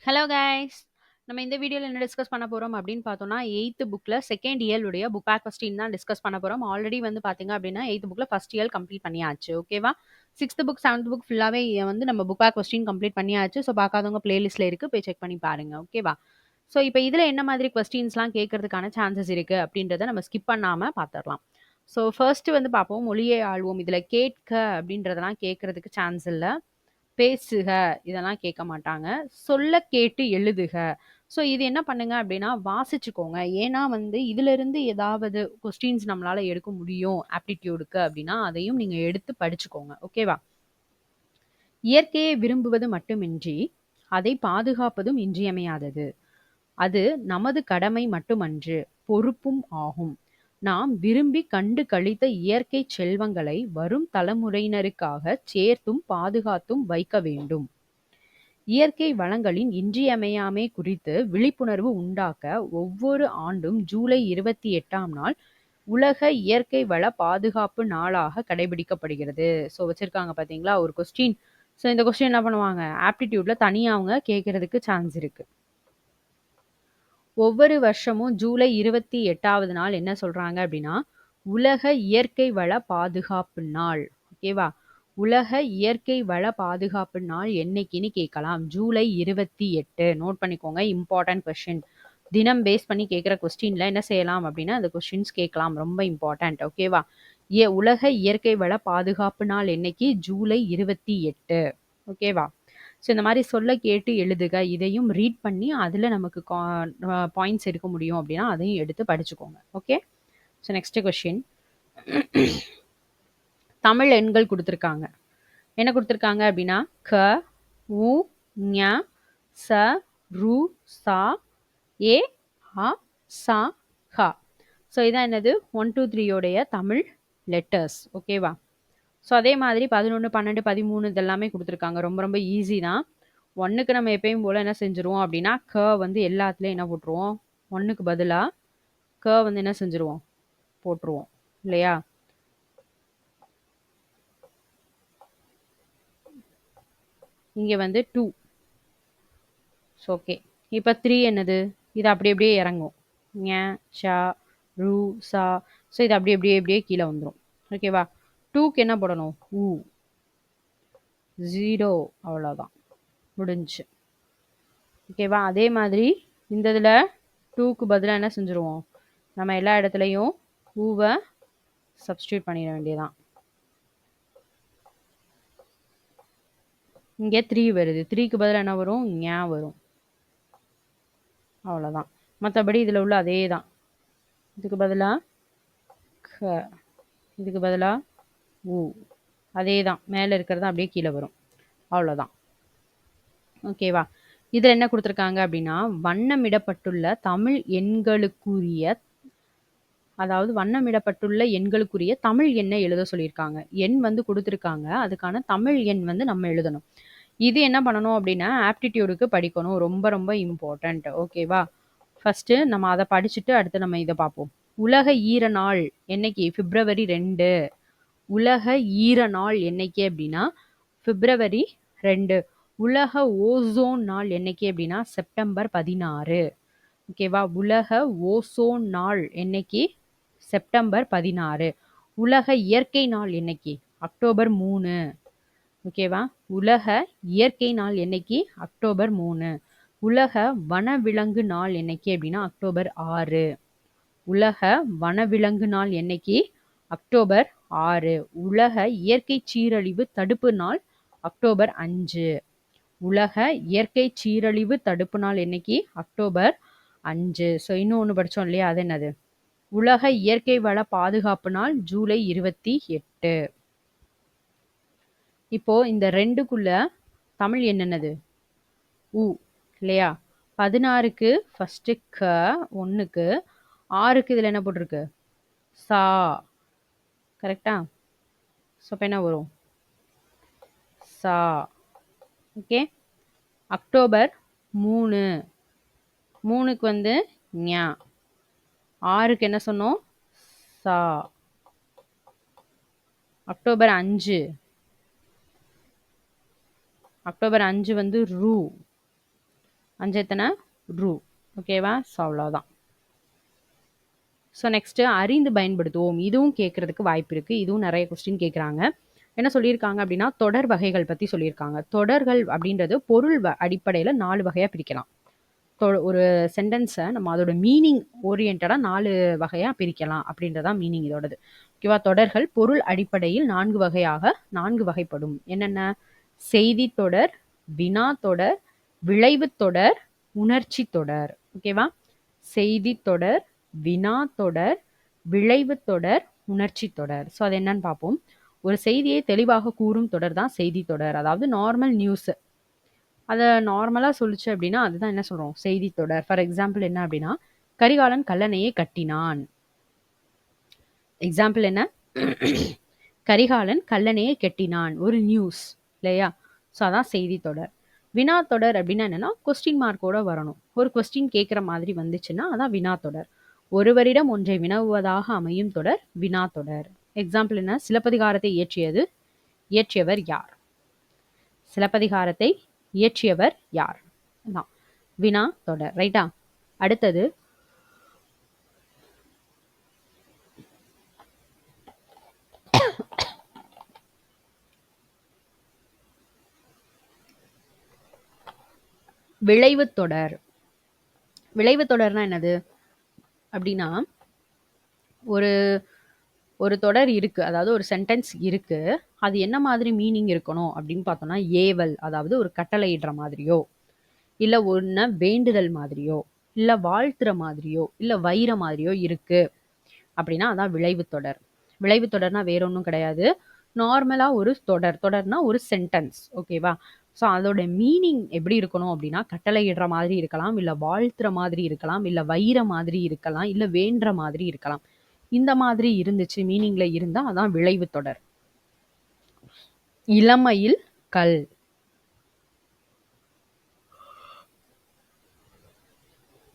Hello guys! நம்ம இந்த வீடியோல என்ன டிஸ்கஸ் பண்ண போறோம் அப்படின்னு பார்த்தோம்னா, 8த் புக்ல செகண்ட் இயர் உடைய புக் பேக் கொஸ்டின் தான் டிஸ்கஸ் பண்ண போறோம். ஆல்ரெடி வந்து பார்த்தீங்க அப்படின்னா, 8த் புக்ல ஃபர்ஸ்ட் இயர் கம்ப்ளீட் பண்ணியாச்சு. ஓகேவா? 6த் புக், 7த் புக் ஃபுல்லாவே வந்து நம்ம புக் பேக் கொஸ்டின் கம்ப்ளீட் பண்ணியாச்சு. ஸோ பார்க்காதவங்க பிளேலிஸ்ட்ல இருக்கு. போய் செக் பண்ணி பாருங்க. ஓகேவா? ஸோ இப்ப இதுல என்ன மாதிரி கொஸ்டின்ஸ்லாம் கேட்கறதுக்கான சான்சஸ் இருக்கு அப்படின்றத நம்ம ஸ்கிப் பண்ணாம பார்த்துரலாம். ஸோ ஃபர்ஸ்ட் வந்து பார்ப்போம். மொழியை ஆள்வோம். இதுல கேட்க அப்படின்றதெல்லாம் கேட்கறதுக்கு சான்ஸ் இல்ல. பேசுக இதெல்லாம் கேட்க மாட்டாங்க. சொல்ல கேட்டு எழுதுக. ஸோ இது என்ன பண்ணுங்க அப்படின்னா, வாசிச்சுக்கோங்க. ஏன்னா வந்து இதிலிருந்து ஏதாவது கொஸ்டின்ஸ் நம்மளால எடுக்க முடியும் ஆப்டிட்யூடுக்கு அப்படின்னா, அதையும் நீங்க எடுத்து படிச்சுக்கோங்க. ஓகேவா? இயற்கையை விரும்புவது மட்டுமின்றி, அதை பாதுகாப்பதும் இன்றியமையாதது. அது நமது கடமை மட்டுமன்று, பொறுப்பும் ஆகும். நாம் விரும்பி கண்டு களித்த இயற்கை செல்வங்களை வரும் தலைமுறையினருக்காகச் சேர்த்தும் பாதுகாத்தும் வைக்க வேண்டும். இயற்கை வளங்களின் இன்றியமையாமை குறித்து விழிப்புணர்வு உண்டாக்க ஒவ்வொரு ஆண்டும் ஜூலை 28ஆம் நாள் உலக இயற்கை வள பாதுகாப்பு நாளாக கடைபிடிக்கப்படுகிறது. ஸோ வச்சிருக்காங்க பார்த்தீங்களா ஒரு கொஸ்டின். ஸோ இந்த கொஸ்டின் என்ன பண்ணுவாங்க? ஆப்டிடியூட்ல தனியா அவங்க கேட்கறதுக்கு சான்ஸ் இருக்கு. ஒவ்வொரு வருஷமும் ஜூலை 28வது நாள் என்ன சொல்றாங்க அப்படின்னா, உலக இயற்கை வள பாதுகாப்பு நாள். ஓகேவா? உலக இயற்கை வள பாதுகாப்பு நாள் என்னைக்குன்னு கேட்கலாம். ஜூலை 28. நோட் பண்ணிக்கோங்க. Important question. தினம் பேஸ் பண்ணி கேட்குற கொஸ்டின்ல என்ன செய்யலாம் அப்படின்னா, அந்த கொஸ்டின்ஸ் கேட்கலாம். ரொம்ப இம்பார்ட்டன்ட். ஓகேவா? உலக இயற்கை வள பாதுகாப்பு நாள் என்னைக்கு? ஜூலை 28. ஓகேவா? ஸோ இந்த மாதிரி சொல்ல கேட்டு எழுதுக. இதையும் ரீட் பண்ணி அதில் நமக்கு பாயிண்ட்ஸ் எடுக்க முடியும் அப்படின்னா அதையும் எடுத்து படிச்சுக்கோங்க. Okay. So next question. Tamil எண்கள் கொடுத்துருக்காங்க. என்ன கொடுத்துருக்காங்க அப்படின்னா, க, உ, ஞ, ச, ரு, சா, ஏ, ஆ, சா, ஹ. ஸோ இதான் என்னது? 1, 2, 3 தமிழ் லெட்டர்ஸ். ஓகேவா? ஸோ அதே மாதிரி 11, 12, 13 இதெல்லாமே கொடுத்துருக்காங்க. ரொம்ப ரொம்ப ஈஸி தான். 1க்கு நம்ம எப்பயும் போல் என்ன செஞ்சுருவோம் அப்படின்னா, க வந்து எல்லாத்துலேயும் என்ன போட்டுருவோம்? 1க்கு பதிலாக க வந்து என்ன செஞ்சுருவோம்? போட்டுருவோம் இல்லையா? இங்கே வந்து 2. So okay. இப்போ 3 என்னது? இது அப்படியே இறங்கும். ஞ, ஷா, ரு, சா. ஸோ இது அப்படியே கீழே வந்துடும். ஓகேவா? 2க்கு என்ன போடணும்? ஊ. 0. அவ்வளோதான். முடிஞ்சு. ஓகேவா? அதே மாதிரி இந்த இதில் 2க்கு பதிலாக என்ன செஞ்சுருவோம்? நம்ம எல்லா இடத்துலையும் ஊவை சப்ஸ்டியூட் பண்ணிட வேண்டியதான். இங்கே 3 வருது. 3க்கு பதிலாக என்ன வரும்? ஞா வரும். அவ்வளோதான். மற்றபடி இதில் உள்ள அதே தான். இதுக்கு பதிலாக க, இதுக்கு பதிலாக ஊ. அதே தான். மேலே இருக்கிறது அப்படியே கீழே வரும். அவ்வளோதான். ஓகேவா? இதில் என்ன கொடுத்துருக்காங்க அப்படின்னா, வண்ணமிடப்பட்டுள்ள தமிழ் எண்களுக்குரிய, அதாவது வண்ணமிடப்பட்டுள்ள எண்களுக்குரிய தமிழ் எண்ணை எழுத சொல்லியிருக்காங்க. எண் வந்து கொடுத்துருக்காங்க. அதுக்கான தமிழ் எண் வந்து நம்ம எழுதணும். இது என்ன பண்ணணும் அப்படின்னா, ஆப்டிடியூடுக்கு படிக்கணும். ரொம்ப ரொம்ப இம்பார்ட்டண்ட். ஓகேவா? ஃபர்ஸ்ட்டு நம்ம அதை படிச்சுட்டு அடுத்து நம்ம இதை பார்ப்போம். உலக ஈர நாள் என்னைக்கு? பிப்ரவரி 2. உலக ஈர நாள் என்னைக்கு அப்படின்னா பிப்ரவரி 2. உலக ஓசோன் நாள் என்னைக்கு அப்படின்னா செப்டம்பர் 16. ஓகேவா? உலக ஓசோன் நாள் என்னைக்கு? செப்டம்பர் 16. உலக இயற்கை நாள் என்னைக்கு? அக்டோபர் 3. ஓகேவா? உலக இயற்கை நாள் என்னைக்கு? அக்டோபர் 3. உலக வனவிலங்கு நாள் என்னைக்கு அப்படின்னா அக்டோபர் 6. உலக வனவிலங்கு நாள் என்னைக்கு? அக்டோபர் 6. உலக இயற்கை சீரழிவு தடுப்பு நாள் அக்டோபர் 5. உலக இயற்கை சீரழிவு தடுப்பு நாள் என்னைக்கு? அக்டோபர் 5. ஸோ இன்னும் ஒன்று படித்தோம் இல்லையா? அது என்னது? உலக இயற்கை வள பாதுகாப்பு நாள் ஜூலை 28. இப்போ இந்த 2க்குள்ள தமிழ் என்னென்னது? உ இல்லையா? 16க்கு ஃபர்ஸ்ட்டு க, 1க்கு, 6க்கு இதில் என்ன போட்டிருக்கு? சா. கரெக்டா? ஸோ இப்போ என்ன வரும்? சா. ஓகே. அக்டோபர் 3. 3க்கு வந்து ஞா. 6க்கு என்ன சொன்னோம்? சா. அக்டோபர் 5. அக்டோபர் 5 வந்து ரு. 5 எத்தனை ரூ. ஓகேவா? ஸோ அவ்வளோதான். ஸோ நெக்ஸ்ட்டு அறிந்து பயன்படுத்துவோம். இதுவும் கேட்கறதுக்கு வாய்ப்பு இருக்குது. இதுவும் நிறைய கொஸ்டின் கேட்குறாங்க. என்ன சொல்லியிருக்காங்க அப்படின்னா தொடர் வகைகள் பற்றி சொல்லியிருக்காங்க. தொடர்கள் அப்படின்றது பொருள் அடிப்படையில் 4 வகையாக பிரிக்கலாம். ஒரு சென்டென்ஸை நம்ம அதோட மீனிங் ஓரியன்டாக 4 வகையாக பிரிக்கலாம் அப்படின்றதான் மீனிங் இதோடது. ஓகேவா? தொடர்கள் பொருள் அடிப்படையில் 4 வகையாக 4 வகைப்படும். என்னென்ன? செய்தி தொடர், வினா தொடர், விளைவு தொடர், உணர்ச்சி தொடர். ஓகேவா? செய்தி தொடர், வினா தொடர், விளைவு தொடர், உணர்ச்சி தொடர். ஸோ அது என்னன்னு பார்ப்போம். ஒரு செய்தியை தெளிவாக கூறும் தொடர் தான் செய்தி தொடர். அதாவது நார்மல் நியூஸ் அதை நார்மலாக சொல்லிச்சு அப்படின்னா அதுதான் என்ன சொல்கிறோம்? செய்தி தொடர். ஃபார் எக்ஸாம்பிள் என்ன அப்படின்னா கரிகாலன் கல்லணையை கட்டினான். எக்ஸாம்பிள் என்ன? கரிகாலன் கல்லணையை கட்டினான். ஒரு நியூஸ் இல்லையா? ஸோ அதான் செய்தி தொடர். வினா தொடர் அப்படின்னா என்னன்னா கொஸ்டின் மார்க்கோட வரணும். ஒரு கொஸ்டின் கேட்குற மாதிரி வந்துச்சுன்னா அதான் வினா தொடர். ஒருவரிடம் ஒன்றை வினவுவதாக அமையும் தொடர் வினா தொடர். எக்ஸாம்பிள் என்ன? சிலப்பதிகாரத்தை இயற்றியவர் யார்? சிலப்பதிகாரத்தை இயற்றியவர் யார்? வினா தொடர். ரைட்டா? அடுத்தது விளைவு தொடர். விளைவு தொடர்னா என்னது அப்படின்னா ஒரு ஒரு தொடர் இருக்கு, அதாவது ஒரு சென்டென்ஸ் இருக்கு, அது என்ன மாதிரி மீனிங் இருக்கணும் அப்படின்னு பார்த்தோம்னா ஏவல், அதாவது ஒரு கட்டளையிடுற மாதிரியோ இல்லை ஒன்று வேண்டுதல் மாதிரியோ இல்லை வாழ்த்துற மாதிரியோ இல்லை வைர மாதிரியோ இருக்கு அப்படின்னா அதான் விளைவு தொடர். விளைவு தொடர்னா வேற ஒன்றும் கிடையாது, நார்மலாக ஒரு தொடர்னா ஒரு சென்டென்ஸ். ஓகேவா? ஸோ அதோட மீனிங் எப்படி இருக்கணும் அப்படின்னா கட்டளையிடுற மாதிரி இருக்கலாம், இல்லை வாழ்த்துற மாதிரி இருக்கலாம், இல்லை வைர மாதிரி இருக்கலாம், இல்லை வேண்டுற மாதிரி இருக்கலாம். இந்த மாதிரி இருந்துச்சு மீனிங்ல இருந்தா அதான் விளைவு தொடர். இளமையில் கல்.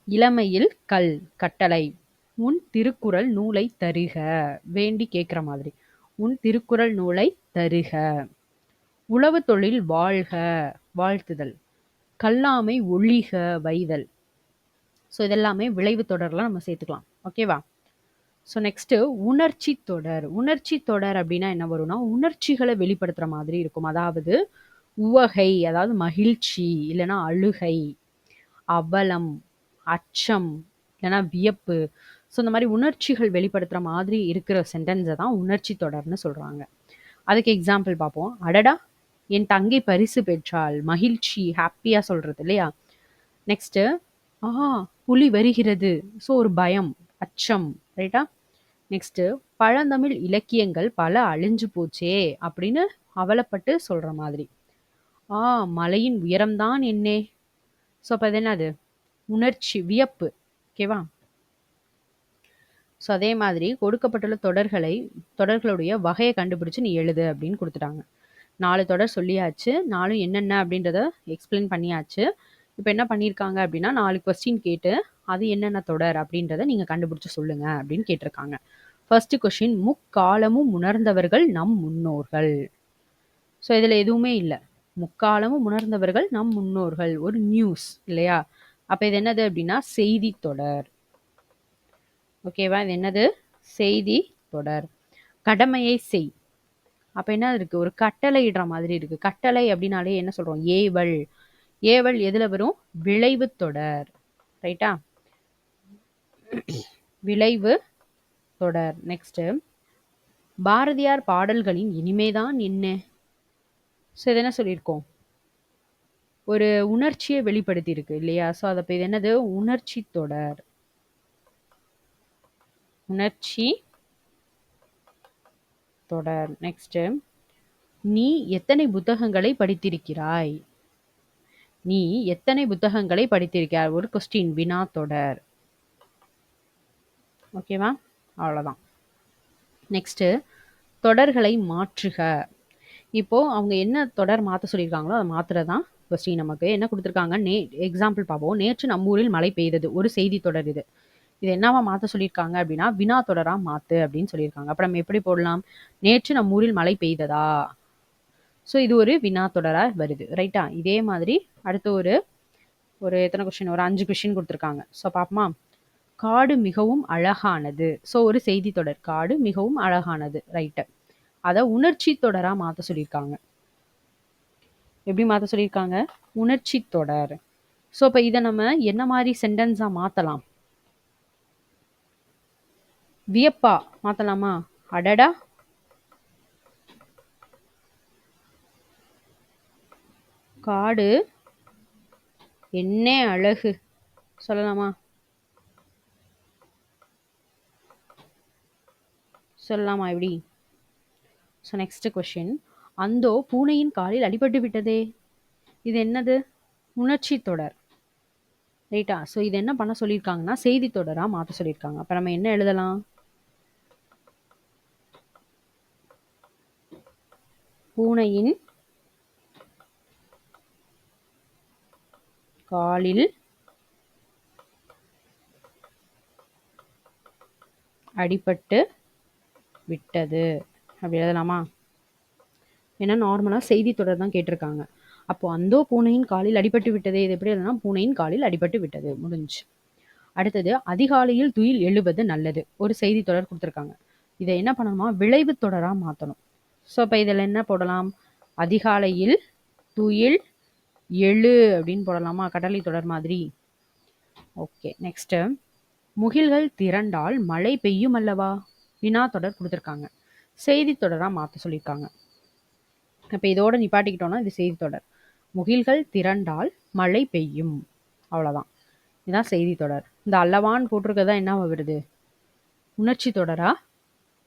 இளமையில் கல் கட்டளை. உன் திருக்குறள் நூலை தருக. வேண்டி கேட்குற மாதிரி. உன் திருக்குறள் நூலை தருக. உழவு தொழில் வாழ்க, வாழ்த்துதல். கல்லாமை ஒழிக, வைதல். ஸோ இதெல்லாமே விளைவு தொடர்லாம் நம்ம சேர்த்துக்கலாம். ஓகேவா? ஸோ நெக்ஸ்ட்டு உணர்ச்சி தொடர். உணர்ச்சி தொடர் அப்படின்னா என்ன வரும்னா உணர்ச்சிகளை வெளிப்படுத்துகிற மாதிரி இருக்கும். அதாவது உவகை, அதாவது மகிழ்ச்சி, இல்லைன்னா அழுகை, அவலம், அச்சம், இல்லைன்னா வியப்பு. ஸோ இந்த மாதிரி உணர்ச்சிகள் வெளிப்படுத்துகிற மாதிரி இருக்கிற சென்டென்ஸை தான் உணர்ச்சி தொடர்னு சொல்கிறாங்க. அதுக்கு எக்ஸாம்பிள் பார்ப்போம். அடடா என் தங்கை பரிசு பெற்றாள். மகிழ்ச்சி, ஹாப்பியாக சொல்கிறது இல்லையா? நெக்ஸ்ட்டு புலி வருகிறது. ஸோ ஒரு பயம், அச்சம். ரைட்டா? நெக்ஸ்ட்டு பழந்தமிழ் இலக்கியங்கள் பல அழிஞ்சு போச்சே அப்படின்னு அவலப்பட்டு சொல்கிற மாதிரி. மலையின் உயரம்தான் என்னே. ஸோ அப்போ அது என்னது? உணர்ச்சி, வியப்பு. ஓகேவா? ஸோ அதே மாதிரி கொடுக்கப்பட்டுள்ள தொடர்களுடைய வகையை கண்டுபிடிச்சு நீ எழுது அப்படின்னு கொடுத்துட்டாங்க. 4 தொடர் சொல்லியாச்சு, 4 என்னென்ன அப்படின்றத எக்ஸ்பிளைன் பண்ணியாச்சு. இப்போ என்ன பண்ணியிருக்காங்க அப்படின்னா 4 கொஸ்டின் கேட்டு அது என்னென்ன தொடர் அப்படின்றத நீங்கள் கண்டுபிடிச்சு சொல்லுங்க அப்படின்னு கேட்டிருக்காங்க. ஃபர்ஸ்ட் கொஸ்டின், முக்காலமும் உணர்ந்தவர்கள் நம் முன்னோர்கள். ஸோ இதில் எதுவுமே இல்லை. முக்காலமும் உணர்ந்தவர்கள் நம் முன்னோர்கள் ஒரு நியூஸ் இல்லையா? அப்போ இது என்னது அப்படின்னா செய்தி தொடர். ஓகேவா? இது என்னது? செய்தி தொடர். கடமையை செய். அப்போ என்ன இருக்கு? ஒரு கட்டளை இடுற மாதிரி இருக்கு. கட்டளை அப்படின்னாலே என்ன சொல்றோம்? ஏவல். ஏவல் எதுல வரும்? விளைவு தொடர். ரைட்டா? விளைவு தொடர். நெக்ஸ்ட், பாரதியார் பாடல்களின் இனிமைதான் என்ன. ஸோ இது என்ன சொல்லியிருக்கோம்? ஒரு உணர்ச்சியை வெளிப்படுத்தி இருக்கு இல்லையா? ஸோ அதை இது என்னது? உணர்ச்சி தொடர். உணர்ச்சி தொடர். நெக்ஸ்ட், நீ எத்தனை புத்தகங்களை படித்திருக்கிறாய்? நீ எத்தனை புத்தகங்களை படித்திருக்கிறாய்? ஒரு கொஸ்டின், வினா தொடர். ஓகேவா? அவ்வளோதான். நெக்ஸ்ட்டு தொடர்களை மாற்றுக. இப்போது அவங்க என்ன தொடர் மாற்ற சொல்லியிருக்காங்களோ அதை மாற்றுறதான் கொஸ்டின். நமக்கு என்ன கொடுத்துருக்காங்க? எக்ஸாம்பிள் பார்ப்போம். நேற்று நம்மூரில் மழை பெய்தது. ஒரு செய்தி தொடர் இது. இது என்னவா மாற்ற சொல்லியிருக்காங்க அப்படின்னா வினா தொடராக மாற்று அப்படின்னு சொல்லியிருக்காங்க. அப்போ நம்ம எப்படி போடலாம்? நேற்று நம்மூரில் மழை பெய்ததா. ஸோ இது ஒரு வினா தொடராக வருது. ரைட்டா? இதே மாதிரி அடுத்து ஒரு ஒரு எத்தனை கொஸ்டின், ஒரு 5 கொஸ்டின் கொடுத்துருக்காங்க. ஸோ பார்ப்போமா? காடு மிகவும் அழகானது. ஸோ ஒரு செய்தி தொடர், காடு மிகவும் அழகானது, ரைட்டு. அதை உணர்ச்சி தொடரா மாற்ற சொல்லியிருக்காங்க. எப்படி மாற்ற சொல்லியிருக்காங்க? உணர்ச்சி தொடர். ஸோ இப்போ இதை நம்ம என்ன மாதிரி சென்டென்ஸாக மாற்றலாம்? வியப்பா மாற்றலாமா? அடடா, காடு என்ன அழகு சொல்லலாமா? சொல்லலாமா எப்படி? ஸோ நெக்ஸ்ட் கொஸ்டின், அந்தோ பூனையின் காலில் அடிபட்டு விட்டதே. இது என்னது? உணர்ச்சி தொடர், ரைட்டா? ஸோ இது என்ன பண்ண சொல்லியிருக்காங்கன்னா செய்தி தொடராக மாற்ற சொல்லியிருக்காங்க. அப்போ நம்ம என்ன எழுதலாம்? பூனையின் காலில் அடிபட்டு விட்டது அப்படி எழுதலாமா? ஏன்னா நார்மலாக செய்தி தொடர் தான் கேட்டிருக்காங்க. அப்போ அந்தோ பூனையின் காலில் அடிபட்டு விட்டதே, இது எப்படி எழுதலாம்? பூனையின் காலில் அடிபட்டு விட்டது, முடிஞ்சு. அடுத்தது, அதிகாலையில் துயில் எழுவது நல்லது. ஒரு செய்தி தொடர் கொடுத்துருக்காங்க. இதை என்ன பண்ணணுமா? விளைவு தொடராக மாற்றணும். ஸோ இப்போ இதில் என்ன போடலாம்? அதிகாலையில் துயில் எழு அப்படின்னு போடலாமா? கடலை தொடர் மாதிரி. ஓகே, நெக்ஸ்ட்டு, முகில்கள் திரண்டால் மழை பெய்யும் அல்லவா. வினா தொடர் கொடுத்துருக்காங்க. செய்தி தொடராக மாற்ற சொல்லியிருக்காங்க. இப்போ இதோட நிப்பாட்டிக்கிட்டோம்னா இது செய்தி தொடர். முகில்கள் திரண்டால் மழை பெய்யும், அவ்வளோதான். இதுதான் செய்தி தொடர். இந்த அல்லவான்னு போட்டிருக்கதா என்ன வருது? உணர்ச்சி தொடரா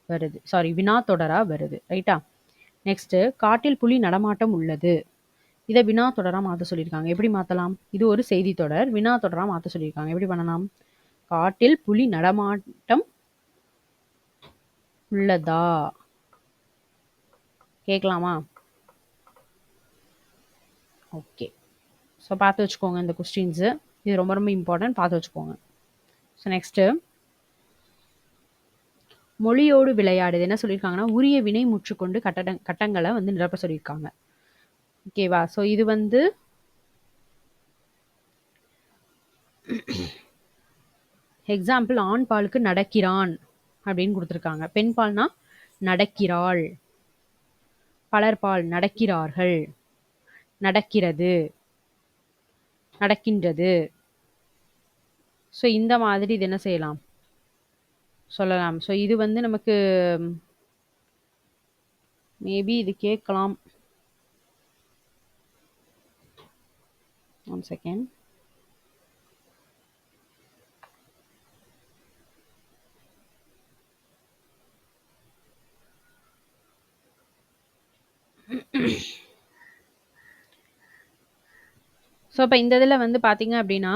வருது, சாரி வினா தொடரா வருது, ரைட்டா? நெக்ஸ்ட்டு, காட்டில் புலி நடமாட்டம் உள்ளது. இதை வினா தொடராக மாற்ற சொல்லியிருக்காங்க. எப்படி மாற்றலாம்? இது ஒரு செய்தி தொடர், வினா தொடராக மாற்ற சொல்லியிருக்காங்க. எப்படி பண்ணலாம்? காட்டில் புலி நடமாட்டம் உள்ளதா கேட்கலாமா? ஓகே, ஸோ பார்த்து வச்சுக்கோங்க இந்த கொஸ்டின்ஸு. இது ரொம்ப ரொம்ப இம்பார்ட்டன்ட், பார்த்து வச்சுக்கோங்க. ஸோ நெக்ஸ்ட்டு, மொழியோடு விளையாடுது என்ன சொல்லியிருக்காங்கன்னா உரிய வினை முற்றுக்கொண்டு கட்டங்களை வந்து நிரப்ப சொல்லியிருக்காங்க. ஓகேவா? ஸோ இது வந்து எக்ஸாம்பிள், ஆண் பாலுக்கு நடக்கிறான் அப்படின்னு கொடுத்துருக்காங்க. பெண் பால்னா நடக்கிறாள், பலர்பால் நடக்கிறார்கள், நடக்கிறது, நடக்கின்றது. ஸோ இந்த மாதிரி இது என்ன செய்யலாம்? சொல்லலாம். ஸோ இது வந்து நமக்கு மேபி இது கேட்கலாம். One second. ஸோ இப்போ இந்த இதில் வந்து பார்த்தீங்க அப்படின்னா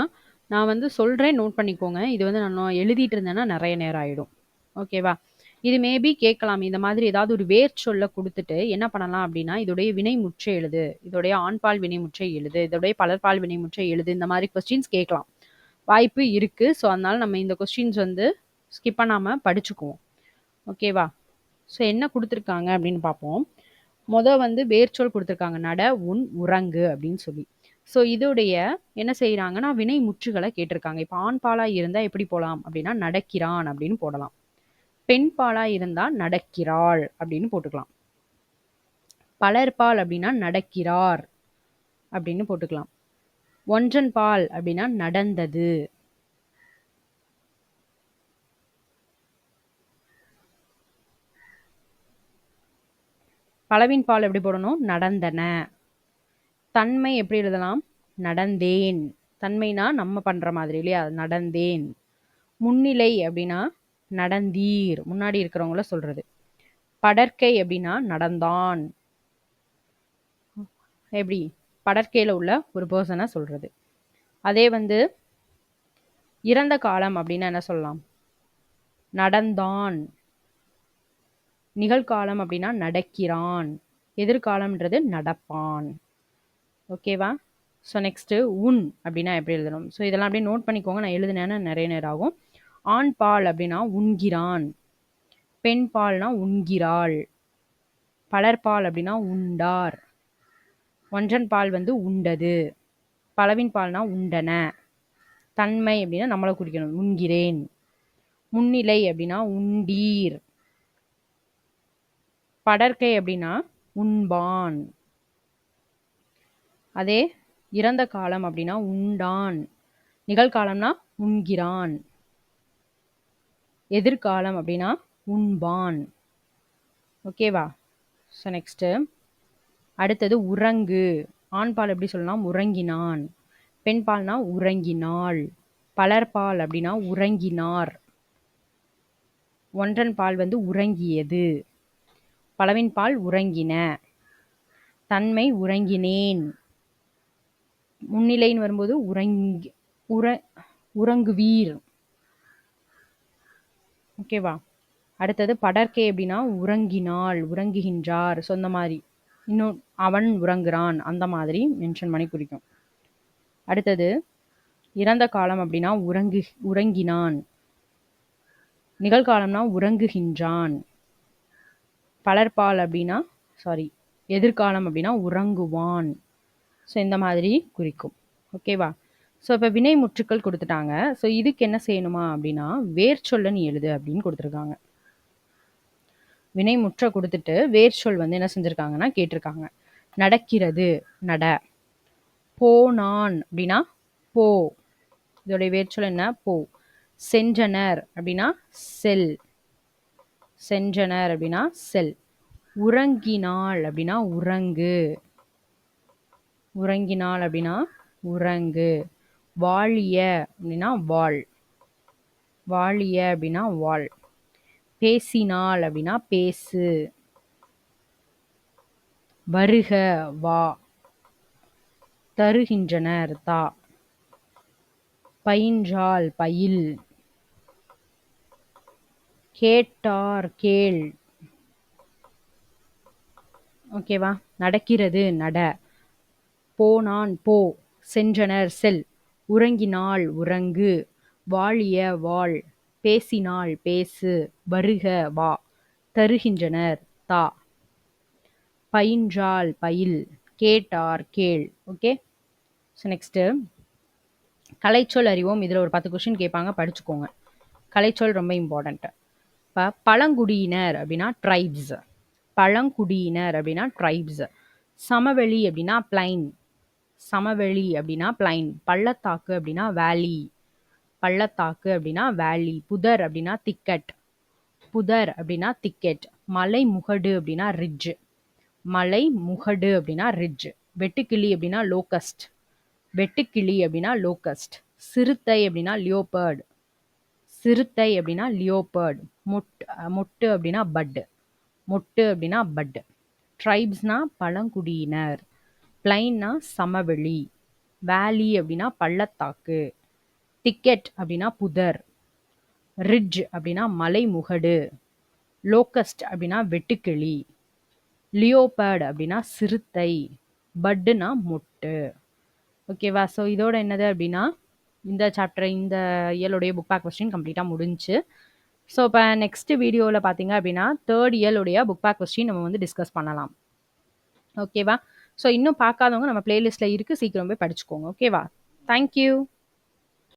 நான் வந்து சொல்கிறேன், நோட் பண்ணிக்கோங்க. இது வந்து நான் எழுதிட்டு இருந்தேன்னா நிறைய நேரம் ஆகிடும். ஓகேவா? இது மேபி கேட்கலாம். இந்த மாதிரி ஏதாவது ஒரு வேர் சொல்ல கொடுத்துட்டு என்ன பண்ணலாம் அப்படின்னா இதோடைய வினை முற்றை எழுது, இதோடைய ஆண்பால் வினை முற்றை எழுது, இதோடைய பலர்பால் வினை முற்றை எழுது, இந்த மாதிரி கொஸ்டின்ஸ் கேட்கலாம், வாய்ப்பு இருக்குது. ஸோ அதனால் நம்ம இந்த கொஸ்டின்ஸ் வந்து ஸ்கிப் பண்ணாமல் படிச்சுக்குவோம். ஓகேவா? ஸோ என்ன கொடுத்துருக்காங்க அப்படின்னு பார்ப்போம். வந்து வேர்ச்சொல் கொடுத்துருக்காங்க, நட, உன், உறங்கு அப்படின்னு சொல்லி. ஸோ இதோடைய என்ன செய்கிறாங்கன்னா வினை முற்றுகளை கேட்டிருக்காங்க. இப்போ ஆண் பாலாக இருந்தால் எப்படி போகலாம் அப்படின்னா நடக்கிறான் அப்படின்னு போடலாம். பெண் பாலாக இருந்தால் நடக்கிறாள் அப்படின்னு போட்டுக்கலாம். பலர்பால் அப்படின்னா நடக்கிறார் அப்படின்னு போட்டுக்கலாம். ஒன்றன் பால் அப்படின்னா நடந்தது. பலவின் பால் எப்படி போடணும்? நடந்தன. தன்மை எப்படி எழுதலாம்? நடந்தேன். தன்மைனா நம்ம பண்ற மாதிரி இல்லையா, நடந்தேன். முன்னிலை அப்படின்னா நடந்தீர், முன்னாடி இருக்கிறவங்கள சொல்றது. படற்கை அப்படின்னா நடந்தான், எப்படி படற்கையில உள்ள ஒரு பர்சனை சொல்றது. அதே வந்து இறந்த காலம் அப்படின்னா என்ன சொல்லலாம்? நடந்தான். நிகழ்காலம் அப்படின்னா நடக்கிறான். எதிர்காலம்ன்றது நடப்பான். ஓகேவா? ஸோ நெக்ஸ்ட்டு, உன் அப்படின்னா எப்படி எழுதணும்? ஸோ இதெல்லாம் அப்படியே நோட் பண்ணிக்கோங்க. நான் எழுதுனேன்னா நிறைய நேரம் ஆகும். ஆண் பால் அப்படின்னா உண்கிறான், பெண் பால்னா உண்கிறாள், பலர்பால் அப்படின்னா உண்டார், ஒன்றன் பால் வந்து உண்டது. பலவின் பால்னா உண்டன. தன்மை அப்படின்னா நம்மளை குறிக்கணும், உண்கிறேன். முன்னிலை அப்படின்னா உண்டீர். படர்க்கை அப்படின்னா உண்பான். அதே இறந்த காலம் அப்படின்னா உண்டான். நிகழ்காலம்னா உண்கிறான். எதிர்காலம் அப்படின்னா உண்பான். ஓகேவா? ஸோ நெக்ஸ்ட்டு அடுத்தது உறங்கு. ஆண்பால் எப்படி சொல்லலாம்? உறங்கினான். பெண் பால்னா உறங்கினாள். பலர்பால் அப்படின்னா உறங்கினார். ஒன்றன் பால் வந்து உறங்கியது. பலவின் பால் உறங்கின. தன்மை உறங்கினேன். முன்னிலைன்னு வரும்போது உறங்குவீர். ஓகேவா? அடுத்தது படர்க்கை அப்படின்னா உறங்கினாள், உறங்குகின்றார். ஸோ அந்த மாதிரி இன்னும் அவன் உறங்குறான் அந்த மாதிரி மென்ஷன் பண்ணி குறிக்கும். அடுத்தது இறந்த காலம் அப்படின்னா உறங்கினான். நிகழ்காலம்னா உறங்குகின்றான். பலர்பால் அப்படின்னா எதிர்காலம் அப்படின்னா உறங்குவான். ஸோ இந்த மாதிரி குறிக்கும். ஓகேவா? ஸோ இப்போ வினை முற்றுக்கள் கொடுத்துட்டாங்க. ஸோ இதுக்கு என்ன செய்யணுமா அப்படின்னா வேர்ச்சொல்ல நீ எழுது அப்படின்னு கொடுத்துருக்காங்க. வினை முற்ற கொடுத்துட்டு வேர்ச்சொல் வந்து என்ன செஞ்சுருக்காங்கன்னா கேட்டிருக்காங்க. நடக்கிறது நட. போனான் அப்படின்னா போ. இதோடைய வேர்ச்சொல் என்ன? போ. சென்றனர் அப்படின்னா செல். சென்றனர் அப்படின்னா செல். உறங்கினாள் அப்படின்னா உறங்கு. உறங்கினாள் அப்படின்னா உறங்கு. வாழிய அப்படின்னா வாழ். வாழிய அப்படின்னா வாழ். பேசினாள் அப்படின்னா பேசு. வருக வா. தருகின்றனர் தா. பயின்றாள் பயில். கேட்டார் கேள். ஓகேவா? நடக்கிறது நட. போனான் போ. சென்றனர் செல். உறங்கினாள் உறங்கு. வாழிய வாழ். பேசினாள் பேசு. வருக வா. தருகின்றனர் தா. பயின்றாள் பயில். கேட்டார் கேள். ஓகே. ஸோ நெக்ஸ்ட்டு கலைச்சொல் அறிவோம். இதில் ஒரு 10 கொஷின் கேட்பாங்க, படிச்சுக்கோங்க. கலைச்சொல் ரொம்ப இம்பார்ட்டண்ட்டு. இப்போ பழங்குடியினர் அப்படின்னா ட்ரைப்ஸ். பழங்குடியினர் அப்படின்னா ட்ரைப்ஸ். சமவெளி அப்படின்னா பிளைன். சமவெளி அப்படின்னா பிளைன். பள்ளத்தாக்கு அப்படின்னா வேலி. பள்ளத்தாக்கு அப்படின்னா வேலி. புதர் அப்படின்னா திக்கெட். புதர் அப்படின்னா திக்கெட். மலை முகடு அப்படின்னா ரிட்ஜ். மலை முகடு அப்படின்னா ரிட்ஜ். வெட்டுக்கிளி அப்படின்னா லோக்கஸ்ட். வெட்டுக்கிளி அப்படின்னா லோக்கஸ்ட். சிறுத்தை அப்படின்னா லியோபர்ட். சிறுத்தை அப்படின்னா லியோபர்ட். மொட்டு அப்படின்னா பட். மொட்டு அப்படின்னா பட். ட்ரைப்ஸ்னா பழங்குடியினர். பிளைன்னா சமவெளி. வேலி அப்படின்னா பள்ளத்தாக்கு. டிக்கெட் அப்படின்னா புதர். ரிட்ஜ் அப்படின்னா மலை முகடு. லோக்கஸ்ட் அப்படின்னா வெட்டுக்கிளி. லியோபர்ட் அப்படின்னா சிறுத்தை. பட்டுனா மொட்டு. ஓகேவா? ஸோ இதோட என்னது அப்படின்னா இந்த சாப்டர், இந்த இயலுடைய புக் பேக் கொஸ்டின் கம்ப்ளீட்டாக முடிஞ்சு. ஸோ இப்போ நெக்ஸ்ட் வீடியோவில் பார்த்தீங்க அப்படின்னா 3rd இயலுடைய புக் பேக் கொஸ்டின் நம்ம வந்து டிஸ்கஸ் பண்ணலாம். ஓகேவா? ஸோ இன்னும் பார்க்காதவங்க நம்ம பிளேலிஸ்ட்டில் இருக்குது, சீக்கிரம் போய் படிச்சுக்கோங்க. ஓகேவா? தேங்க்யூ.